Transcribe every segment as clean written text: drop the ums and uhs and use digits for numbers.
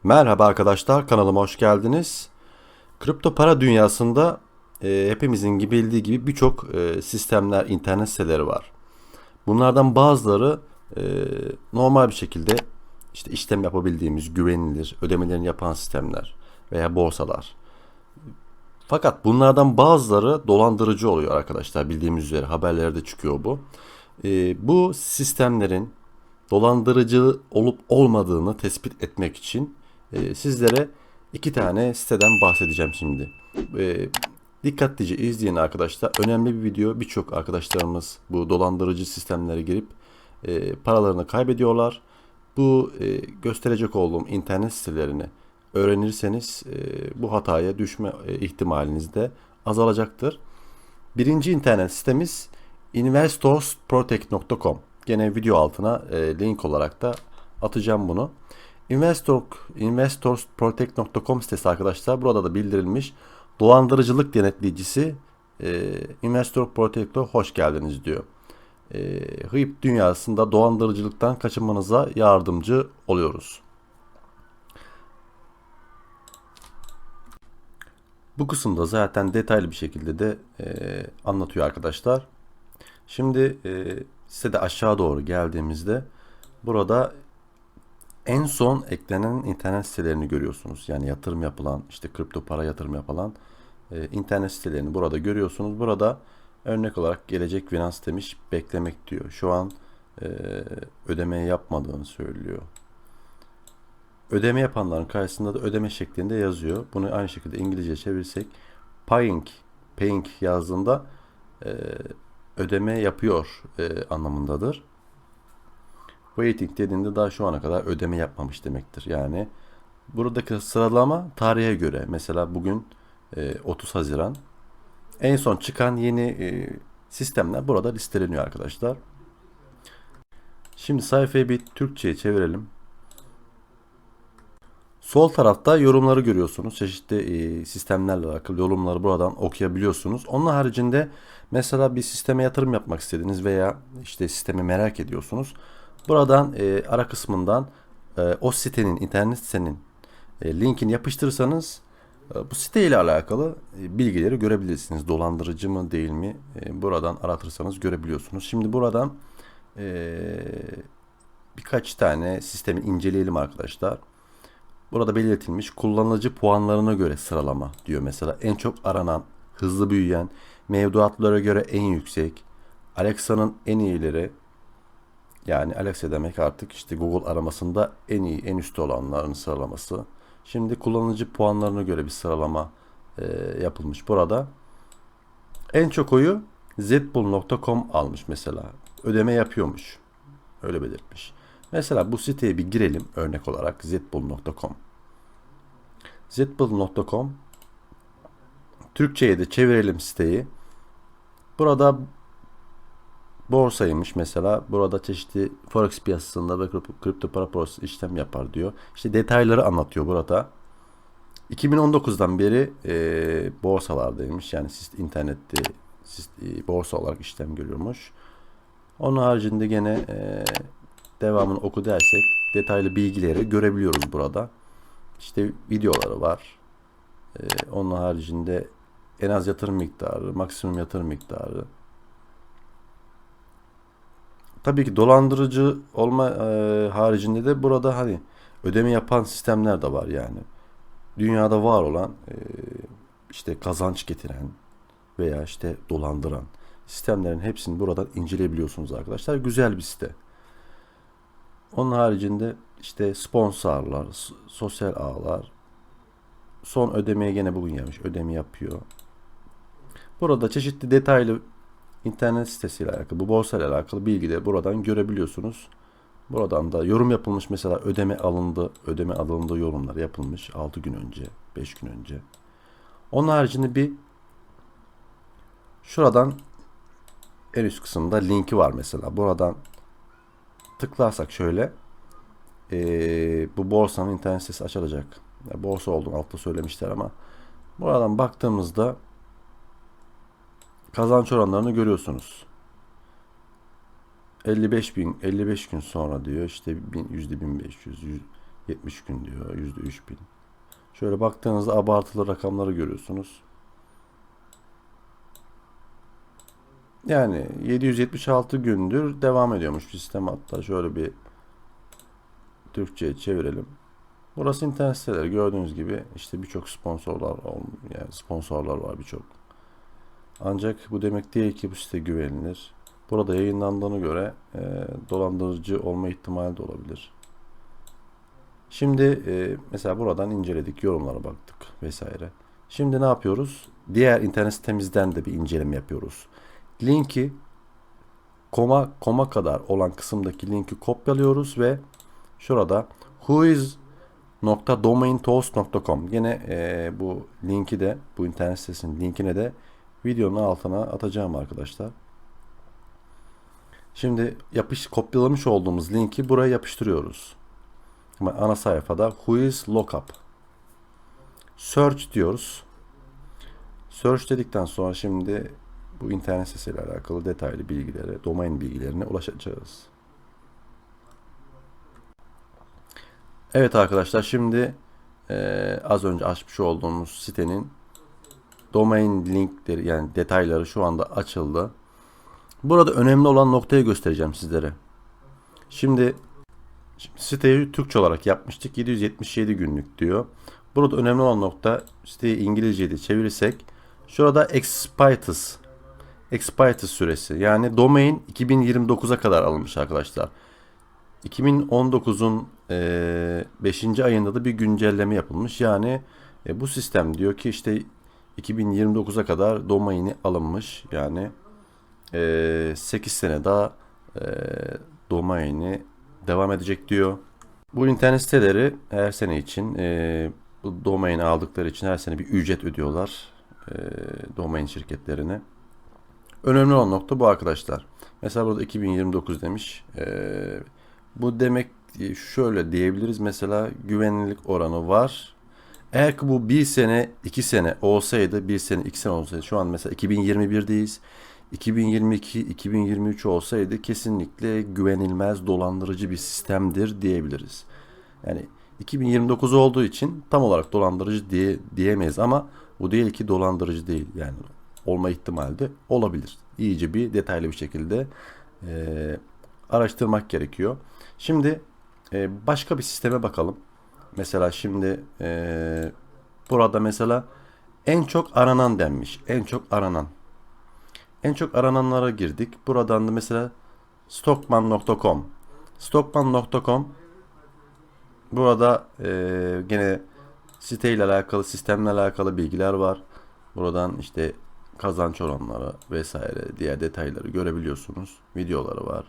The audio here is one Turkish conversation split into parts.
Merhaba arkadaşlar, kanalıma hoş geldiniz. Kripto para dünyasında hepimizin bildiği gibi birçok sistemler, internet siteleri var. Bunlardan bazıları e, normal bir şekilde işte işlem yapabildiğimiz güvenilir, ödemelerini yapan sistemler veya borsalar. Fakat bunlardan bazıları dolandırıcı oluyor arkadaşlar, bildiğimiz üzere haberlerde çıkıyor bu. Bu sistemlerin dolandırıcı olup olmadığını tespit etmek için sizlere iki tane siteden bahsedeceğim şimdi. E, Dikkatlice izleyin arkadaşlar. Önemli bir video. Birçok arkadaşlarımız bu dolandırıcı sistemlere girip paralarını kaybediyorlar. Bu gösterecek olduğum internet sitelerini öğrenirseniz bu hataya düşme ihtimaliniz de azalacaktır. Birinci internet sitemiz investorsprotect.com. Gene video altına link olarak da atacağım bunu. Investorsprotect.com sitesi arkadaşlar. Burada da bildirilmiş. Dolandırıcılık denetleyicisi Investor Protect'e hoş geldiniz diyor. HIP dünyasında dolandırıcılıktan kaçınmanıza yardımcı oluyoruz. Bu kısımda zaten detaylı bir şekilde de anlatıyor arkadaşlar. Şimdi sitede aşağı doğru geldiğimizde burada en son eklenen internet sitelerini görüyorsunuz. Yani yatırım yapılan, işte kripto para yatırım yapılan internet sitelerini burada görüyorsunuz. Burada örnek olarak Gelecek Finans demiş, beklemek diyor. Şu an e, ödeme yapmadığını söylüyor. Ödeme yapanların karşısında da ödeme şeklinde yazıyor. Bunu aynı şekilde İngilizce çevirsek paying yazdığında e, ödeme yapıyor anlamındadır. Waiting dediğinde daha şu ana kadar ödeme yapmamış demektir. Yani buradaki sıralama tarihe göre. Mesela bugün 30 Haziran. En son çıkan yeni sistemler burada listeleniyor arkadaşlar. Şimdi sayfayı bir Türkçe'ye çevirelim. Sol tarafta yorumları görüyorsunuz. Çeşitli sistemlerle alakalı yorumları buradan okuyabiliyorsunuz. Onun haricinde mesela bir sisteme yatırım yapmak istediniz veya işte sistemi merak ediyorsunuz. Buradan ara kısmından o sitenin, internet sitenin linkini yapıştırırsanız bu site ile alakalı bilgileri görebilirsiniz. Dolandırıcı mı değil mi? Buradan aratırsanız görebiliyorsunuz. Şimdi buradan birkaç tane sistemi inceleyelim arkadaşlar. Burada belirtilmiş kullanıcı puanlarına göre sıralama diyor mesela. En çok aranan, hızlı büyüyen, mevduatlara göre en yüksek, Alexa'nın en iyileri, yani Alexa demek artık işte Google aramasında en iyi, en üstte olanların sıralaması. Şimdi kullanıcı puanlarına göre bir sıralama yapılmış burada. En çok oyu zpool.com almış mesela. Ödeme yapıyormuş. Öyle belirtmiş. Mesela bu siteye bir girelim örnek olarak zpool.com. Zpool.com Türkçe'ye de çevirelim siteyi. Burada borsaymış mesela. Burada çeşitli forex piyasasında ve kripto para borsası işlem yapar diyor. İşte detayları anlatıyor burada. 2019'dan beri borsalardaymış. Yani internette borsa olarak işlem görüyormuş. Onun haricinde gene devamını oku dersek detaylı bilgileri görebiliyoruz burada. İşte videoları var. Onun haricinde en az yatırım miktarı, maksimum yatırım miktarı. Tabii ki dolandırıcı olma haricinde de burada hani ödeme yapan sistemler de var yani. Dünyada var olan işte kazanç getiren veya işte dolandıran sistemlerin hepsini buradan inceleyebiliyorsunuz arkadaşlar. Güzel bir site. Onun haricinde işte sponsorlar, sosyal ağlar, son ödemeye gene bugün gelmiş. Ödeme yapıyor. Burada çeşitli detaylı internet sitesiyle alakalı, bu borsa ile alakalı bilgileri buradan görebiliyorsunuz. Buradan da yorum yapılmış mesela ödeme alındı yorumlar yapılmış 6 gün önce, 5 gün önce. Onun haricinde bir şuradan en üst kısımda linki var mesela. Buradan tıklarsak şöyle bu borsanın internet sitesi açılacak. Ya, borsa olduğunu altta söylemişler ama buradan baktığımızda kazanç oranlarını görüyorsunuz. 55 gün sonra diyor işte %1500 70 gün diyor. %3000. Şöyle baktığınızda abartılı rakamları görüyorsunuz. Yani 776 gündür devam ediyormuş sistem. Hatta şöyle bir Türkçe'ye çevirelim. Burası internet siteleri. Gördüğünüz gibi işte birçok sponsorlar var birçok. Ancak bu demek değil ki bu site güvenilir. Burada yayınlandığına göre dolandırıcı olma ihtimali de olabilir. Şimdi mesela buradan inceledik, yorumlara baktık vesaire. Şimdi ne yapıyoruz? Diğer internet sitemizden de bir inceleme yapıyoruz. Linki koma kadar olan kısımdaki linki kopyalıyoruz ve şurada whois.domaintoast.com yine bu linki de bu internet sitesinin linkine de videonun altına atacağım arkadaşlar. Şimdi kopyalamış olduğumuz linki buraya yapıştırıyoruz. Ana sayfada Whois Lookup Search diyoruz. Search dedikten sonra şimdi bu internet sitesiyle alakalı detaylı bilgilere, domain bilgilerine ulaşacağız. Evet arkadaşlar, şimdi az önce açmış olduğumuz sitenin domain linkleri, yani detayları şu anda açıldı. Burada önemli olan noktayı göstereceğim sizlere. Şimdi siteyi Türkçe olarak yapmıştık. 777 günlük diyor. Burada önemli olan nokta, siteyi İngilizce'ye de çevirirsek şurada expired süresi, yani domain 2029'a kadar alınmış arkadaşlar. 2019'un 5. ayında da bir güncelleme yapılmış. Yani bu sistem diyor ki işte 2029'a kadar domaini alınmış. Yani 8 sene daha domaini devam edecek diyor. Bu internet siteleri her sene için bu domaini aldıkları için her sene bir ücret ödüyorlar domain şirketlerine. Önemli olan nokta bu arkadaşlar. Mesela burada 2029 demiş. Bu demek, şöyle diyebiliriz mesela, güvenilirlik oranı var. Eğer ki bu 1 sene 2 sene olsaydı, 1 sene 2 sene olsaydı, şu an mesela 2021'deyiz. 2022, 2023 olsaydı kesinlikle güvenilmez, dolandırıcı bir sistemdir diyebiliriz. Yani 2029 olduğu için tam olarak dolandırıcı diyemeyiz ama bu değil ki dolandırıcı değil. Yani olma ihtimali de olabilir. İyice bir detaylı bir şekilde araştırmak gerekiyor. Şimdi başka bir sisteme bakalım. Mesela şimdi burada mesela en çok aranan denmiş. En çok aranan. En çok arananlara girdik. Buradan da mesela stockman.com. Stockman.com, burada gene siteyle alakalı, sistemle alakalı bilgiler var. Buradan işte kazanç oranları vesaire diğer detayları görebiliyorsunuz. Videoları var.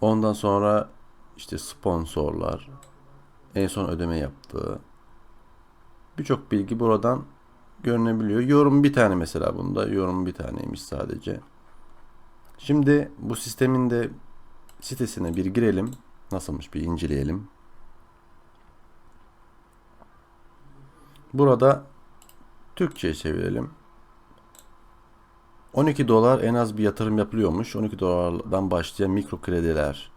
Ondan sonra işte sponsorlar, en son ödeme yaptığı birçok bilgi buradan görünebiliyor. Yorum bir tane, mesela bunda yorum bir taneymiş sadece. Şimdi bu sistemin de sitesine bir girelim. Nasılmış bir inceleyelim. Burada Türkçe'ye çevirelim. 12 dolar en az bir yatırım yapılıyormuş. 12 dolardan başlayan mikro krediler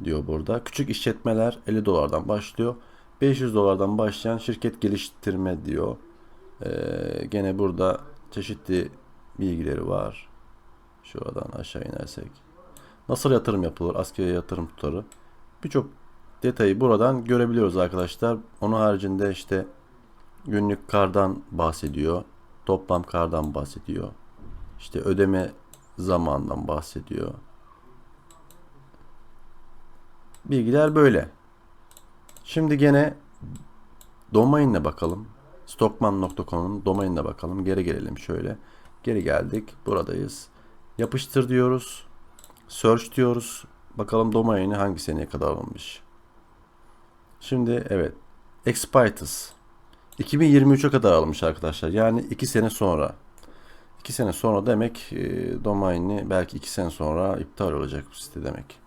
diyor burada. Küçük işletmeler 50 dolardan başlıyor. 500 dolardan başlayan şirket geliştirme diyor. Gene burada çeşitli bilgileri var. Şuradan aşağı inersek. Nasıl yatırım yapılır? Askeri yatırım tutarı. Birçok detayı buradan görebiliyoruz arkadaşlar. Onun haricinde işte günlük kardan bahsediyor. Toplam kardan bahsediyor. İşte ödeme zamandan bahsediyor. Bilgiler böyle. Şimdi gene domainle bakalım. Stockman.com'un domainine bakalım. Geri gelelim şöyle. Geri geldik. Buradayız. Yapıştır diyoruz. Search diyoruz. Bakalım domaini hangi seneye kadar alınmış. Şimdi evet. Expired 2023'e kadar alınmış arkadaşlar. Yani 2 sene sonra. 2 sene sonra demek domaini belki 2 sene sonra iptal olacak bu site demek.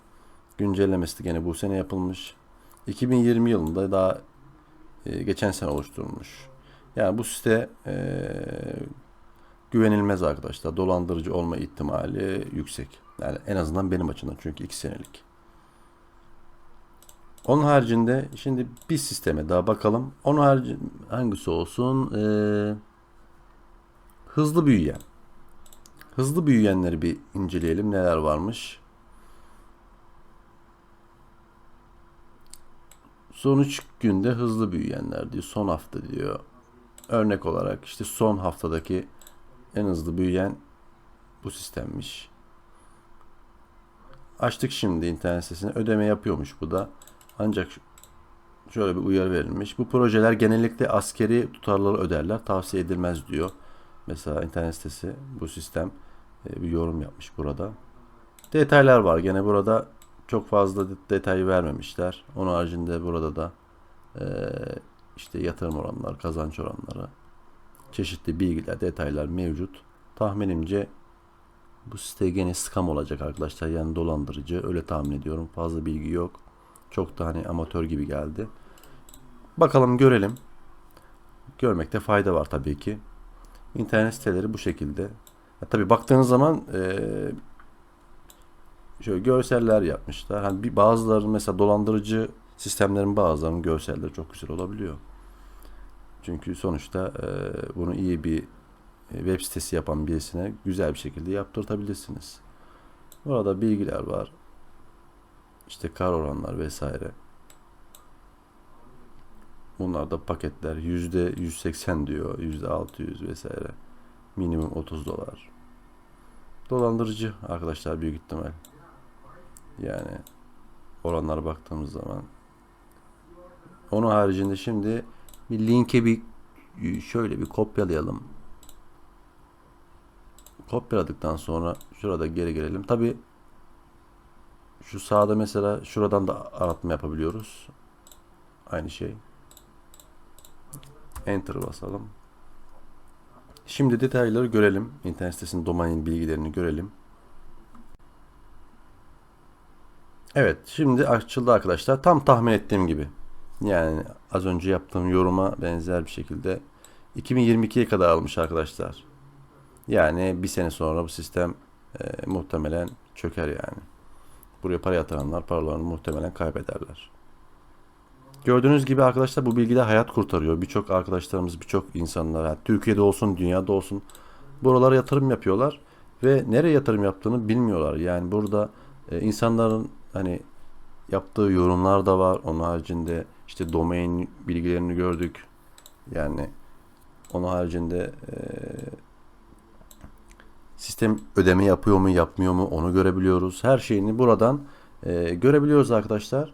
Güncellemesi de gene bu sene yapılmış. 2020 yılında daha geçen sene oluşturulmuş. Yani bu site güvenilmez arkadaşlar. Dolandırıcı olma ihtimali yüksek. Yani en azından benim açımdan, çünkü 2 senelik. Onun haricinde şimdi bir sisteme daha bakalım. Onun harici hangisi olsun? Hızlı büyüyen. Hızlı büyüyenleri bir inceleyelim. Neler varmış? Son 3 günde hızlı büyüyenler diyor. Son hafta diyor. Örnek olarak işte son haftadaki en hızlı büyüyen bu sistemmiş. Açtık şimdi internet sitesine. Ödeme yapıyormuş bu da. Ancak şöyle bir uyarı verilmiş. Bu projeler genellikle askeri tutarları öderler. Tavsiye edilmez diyor. Mesela internet sitesi bu sistem bir yorum yapmış burada. Detaylar var. Gene burada çok fazla detayı vermemişler. Onun haricinde burada da işte yatırım oranları, kazanç oranları, çeşitli bilgiler, detaylar mevcut. Tahminimce bu site gene scam olacak arkadaşlar. Yani dolandırıcı. Öyle tahmin ediyorum. Fazla bilgi yok. Çok da hani amatör gibi geldi. Bakalım görelim. Görmekte fayda var tabii ki. İnternet siteleri bu şekilde. Tabii baktığınız zaman şöyle görseller yapmışlar. Hani bazıları mesela dolandırıcı sistemlerin bazılarının görselleri çok güzel olabiliyor. Çünkü sonuçta bunu iyi bir web sitesi yapan birisine güzel bir şekilde yaptırtabilirsiniz. Burada bilgiler var. İşte kar oranlar vesaire. Bunlar da paketler %180 diyor, %600 vesaire. Minimum $30. Dolandırıcı arkadaşlar büyük ihtimal. Yani oranlara baktığımız zaman. Onun haricinde şimdi bir linke şöyle bir kopyalayalım. Kopyaladıktan sonra şurada geri gelelim. Tabi şu sağda mesela şuradan da aratma yapabiliyoruz. Aynı şey. Enter basalım. Şimdi detayları görelim. İnternet sitesinin domain bilgilerini görelim. Evet, şimdi açıldı arkadaşlar. Tam tahmin ettiğim gibi. Yani az önce yaptığım yoruma benzer bir şekilde 2022'ye kadar almış arkadaşlar. Yani bir sene sonra bu sistem muhtemelen çöker yani. Buraya para yatıranlar paralarını muhtemelen kaybederler. Gördüğünüz gibi arkadaşlar bu bilgiler hayat kurtarıyor. Birçok arkadaşlarımız, birçok insanlar, yani Türkiye'de olsun, dünyada olsun buralara yatırım yapıyorlar ve nereye yatırım yaptığını bilmiyorlar. Yani burada insanların hani yaptığı yorumlar da var. Onun haricinde işte domain bilgilerini gördük. Yani onun haricinde sistem ödeme yapıyor mu, yapmıyor mu onu görebiliyoruz. Her şeyini buradan görebiliyoruz arkadaşlar.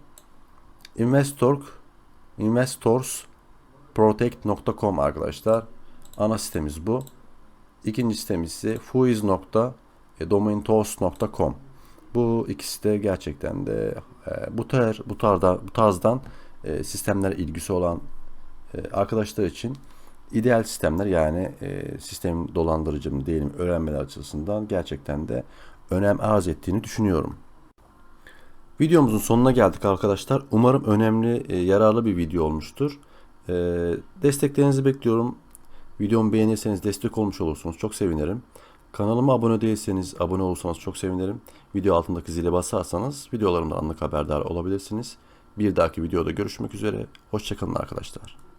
Investorsprotect.com arkadaşlar. Ana sitemiz bu. İkinci sitemiz ise whois.domaintoast.com. Bu ikisi de gerçekten de bu tarzdan sistemlere ilgisi olan arkadaşlar için ideal sistemler, yani sistem dolandırıcı mı değil mi öğrenmeler açısından gerçekten de önem arz ettiğini düşünüyorum. Videomuzun sonuna geldik arkadaşlar. Umarım önemli, yararlı bir video olmuştur. Desteklerinizi bekliyorum. Videomu beğenirseniz destek olmuş olursunuz. Çok sevinirim. Kanalıma abone değilseniz abone olursanız çok sevinirim. Video altındaki zile basarsanız videolarımdan anlık haberdar olabilirsiniz. Bir dahaki videoda görüşmek üzere. Hoşçakalın arkadaşlar.